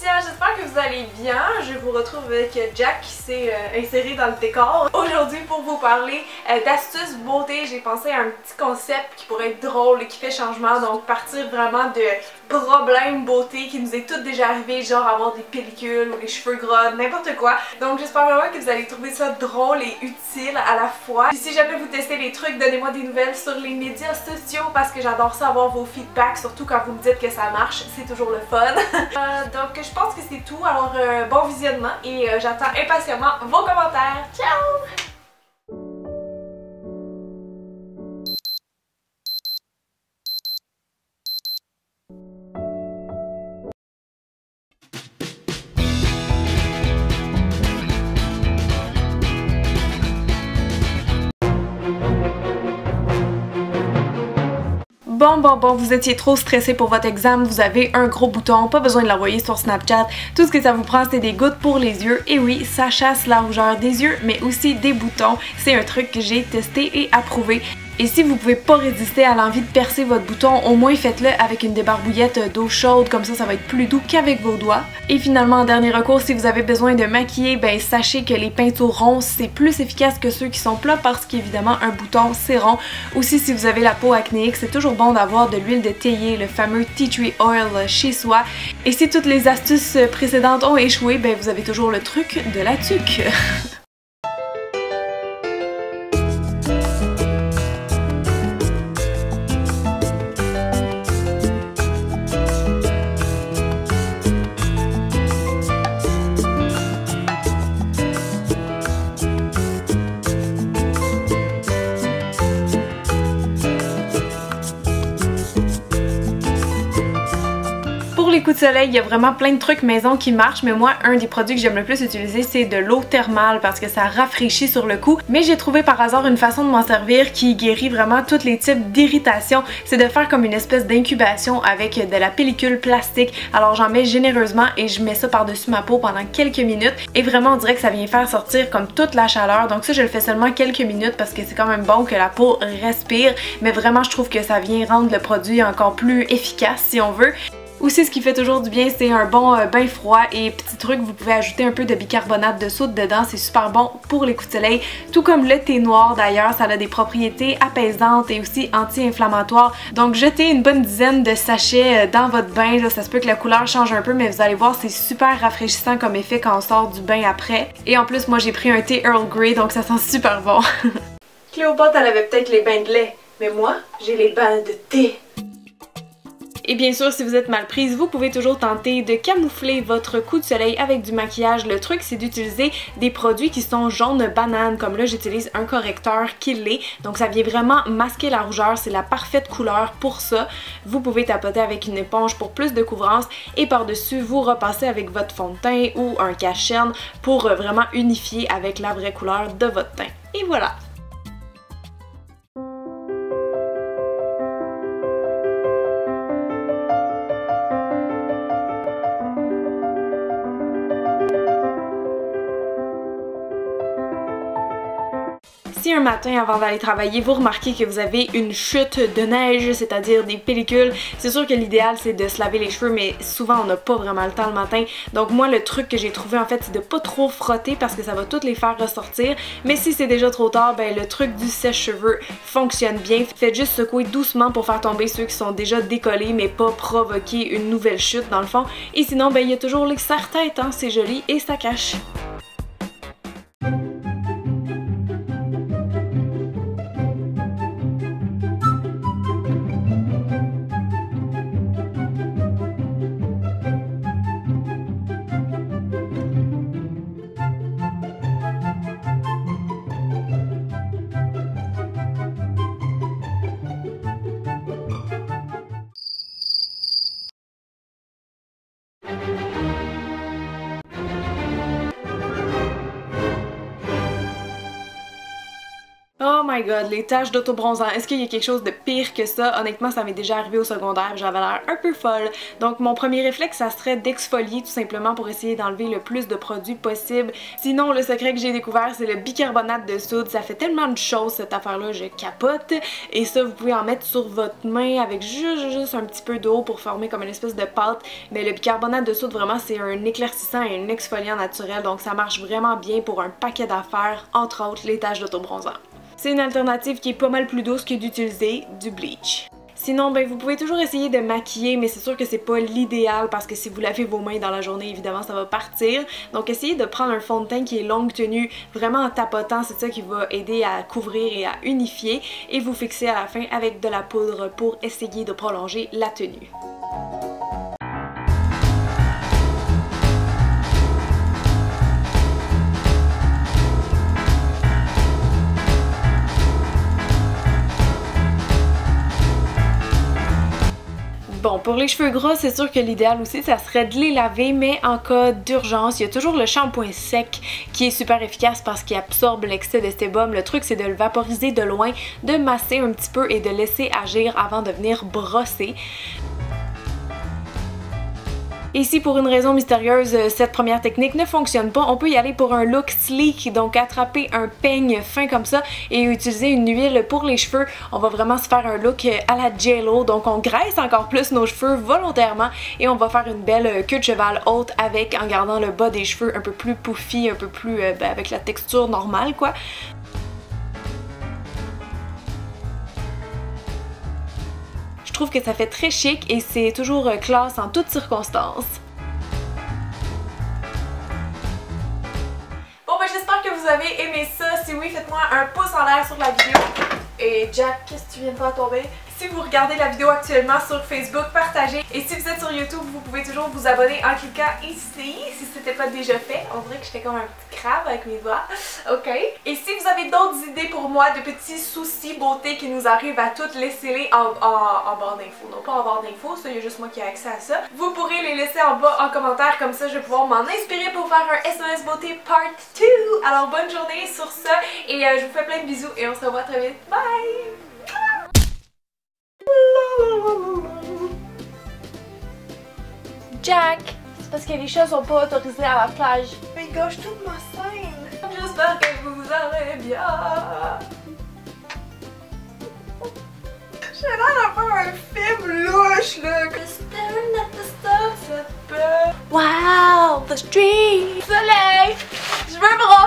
Cynthia, j'espère que vous allez bien. Je vous retrouve avec Jack qui s'est inséré dans le décor. Aujourd'hui pour vous parler d'astuces beauté, j'ai pensé à un petit concept qui pourrait être drôle et qui fait changement. Donc partir vraiment de problèmes beauté qui nous est toutes déjà arrivé, genre avoir des pellicules ou les cheveux gras, n'importe quoi. Donc j'espère vraiment que vous allez trouver ça drôle et utile à la fois. Puis si jamais vous testez les trucs, donnez-moi des nouvelles sur les médias sociaux parce que j'adore ça avoir vos feedbacks, surtout quand vous me dites que ça marche, c'est toujours le fun. Donc je pense que c'est tout, alors bon visionnement et j'attends impatiemment vos commentaires. Ciao! Bon, vous étiez trop stressé pour votre examen, vous avez un gros bouton, pas besoin de l'envoyer sur Snapchat. Tout ce que ça vous prend, c'est des gouttes pour les yeux. Et oui, ça chasse la rougeur des yeux, mais aussi des boutons. C'est un truc que j'ai testé et approuvé. Et si vous pouvez pas résister à l'envie de percer votre bouton, au moins faites-le avec une débarbouillette d'eau chaude, comme ça va être plus doux qu'avec vos doigts. Et finalement, en dernier recours, si vous avez besoin de maquiller, ben sachez que les peintures ronces, c'est plus efficace que ceux qui sont plats parce qu'évidemment, un bouton, c'est rond. Aussi, si vous avez la peau acnéique, c'est toujours bon d'avoir de l'huile de théier, le fameux tea tree oil chez soi. Et si toutes les astuces précédentes ont échoué, ben vous avez toujours le truc de la tuque. Pour les coups de soleil, il y a vraiment plein de trucs maison qui marchent, mais moi, un des produits que j'aime le plus utiliser, c'est de l'eau thermale parce que ça rafraîchit sur le coup. Mais j'ai trouvé par hasard une façon de m'en servir qui guérit vraiment tous les types d'irritation. C'est de faire comme une espèce d'incubation avec de la pellicule plastique. Alors j'en mets généreusement et je mets ça par-dessus ma peau pendant quelques minutes. Et vraiment, on dirait que ça vient faire sortir comme toute la chaleur. Donc ça, je le fais seulement quelques minutes parce que c'est quand même bon que la peau respire. Mais vraiment, je trouve que ça vient rendre le produit encore plus efficace si on veut. Aussi, ce qui fait toujours du bien, c'est un bon bain froid et petit truc, vous pouvez ajouter un peu de bicarbonate de soude dedans, c'est super bon pour les coups de soleil. Tout comme le thé noir d'ailleurs, ça a des propriétés apaisantes et aussi anti-inflammatoires. Donc jetez une bonne dizaine de sachets dans votre bain, là, ça se peut que la couleur change un peu, mais vous allez voir, c'est super rafraîchissant comme effet quand on sort du bain après. Et en plus, moi j'ai pris un thé Earl Grey, donc ça sent super bon. Cléopâtre, elle avait peut-être les bains de lait, mais moi, j'ai les bains de thé. Et bien sûr, si vous êtes mal prise, vous pouvez toujours tenter de camoufler votre coup de soleil avec du maquillage. Le truc, c'est d'utiliser des produits qui sont jaune banane. Comme là, j'utilise un correcteur qui l'est. Donc ça vient vraiment masquer la rougeur. C'est la parfaite couleur pour ça. Vous pouvez tapoter avec une éponge pour plus de couvrance. Et par-dessus, vous repassez avec votre fond de teint ou un cache-cerne pour vraiment unifier avec la vraie couleur de votre teint. Et voilà! Si un matin avant d'aller travailler vous remarquez que vous avez une chute de neige, c'est-à-dire des pellicules, c'est sûr que l'idéal c'est de se laver les cheveux, mais souvent on n'a pas vraiment le temps le matin. Donc moi le truc que j'ai trouvé en fait c'est de pas trop frotter parce que ça va toutes les faire ressortir. Mais si c'est déjà trop tard, ben le truc du sèche-cheveux fonctionne bien. Faites juste secouer doucement pour faire tomber ceux qui sont déjà décollés mais pas provoquer une nouvelle chute dans le fond. Et sinon ben il y a toujours les serre-têtes, hein, c'est joli et ça cache. my god, les taches d'autobronzant, est-ce qu'il y a quelque chose de pire que ça? Honnêtement, ça m'est déjà arrivé au secondaire, j'avais l'air un peu folle. Donc mon premier réflexe, ça serait d'exfolier tout simplement pour essayer d'enlever le plus de produits possible. Sinon, le secret que j'ai découvert, c'est le bicarbonate de soude. Ça fait tellement de choses cette affaire-là, je capote. Et ça, vous pouvez en mettre sur votre main avec juste un petit peu d'eau pour former comme une espèce de pâte. Mais le bicarbonate de soude, vraiment, c'est un éclaircissant et un exfoliant naturel, donc ça marche vraiment bien pour un paquet d'affaires, entre autres les taches d'autobronzant. C'est une alternative qui est pas mal plus douce que d'utiliser du bleach. Sinon, ben vous pouvez toujours essayer de maquiller, mais c'est sûr que c'est pas l'idéal parce que si vous lavez vos mains dans la journée, évidemment ça va partir. Donc essayez de prendre un fond de teint qui est longue tenue, vraiment en tapotant, c'est ça qui va aider à couvrir et à unifier, et vous fixer à la fin avec de la poudre pour essayer de prolonger la tenue. Bon, pour les cheveux gras, c'est sûr que l'idéal aussi, ça serait de les laver, mais en cas d'urgence, il y a toujours le shampoing sec qui est super efficace parce qu'il absorbe l'excès de sébum. Le truc, c'est de le vaporiser de loin, de masser un petit peu et de laisser agir avant de venir brosser. Et si pour une raison mystérieuse cette première technique ne fonctionne pas, on peut y aller pour un look sleek, donc attraper un peigne fin comme ça et utiliser une huile pour les cheveux. On va vraiment se faire un look à la J-Lo, donc on graisse encore plus nos cheveux volontairement et on va faire une belle queue de cheval haute avec, en gardant le bas des cheveux un peu plus puffy, un peu plus avec la texture normale quoi. Je trouve que ça fait très chic et c'est toujours classe en toutes circonstances. Bon ben j'espère que vous avez aimé ça. Si oui, faites-moi un pouce en l'air sur la vidéo. Et Jack, qu'est-ce que tu viens de faire tomber? Si vous regardez la vidéo actuellement sur Facebook, partagez. Et si vous êtes sur YouTube, vous pouvez toujours vous abonner en cliquant ici, si c'était pas déjà fait. On dirait que j'étais comme un petit crabe avec mes doigts. Ok. Et si vous avez d'autres idées pour moi, de petits soucis beauté qui nous arrivent à toutes, laissez-les en barre d'infos. Non, pas en barre d'infos, ça, il y a juste moi qui ai accès à ça. Vous pourrez les laisser en bas en commentaire, comme ça je vais pouvoir m'en inspirer pour faire un SOS Beauté Part 2. Alors bonne journée sur ça, et je vous fais plein de bisous et on se revoit très vite. Bye! Jack, c'est parce que les chats sont pas autorisés à la plage. Mais il gâche toute ma scène. J'espère que vous allez bien. J'ai l'air de faire un film louche là. Staring at the stars up. Wow, the street. Soleil. Je veux me rendre.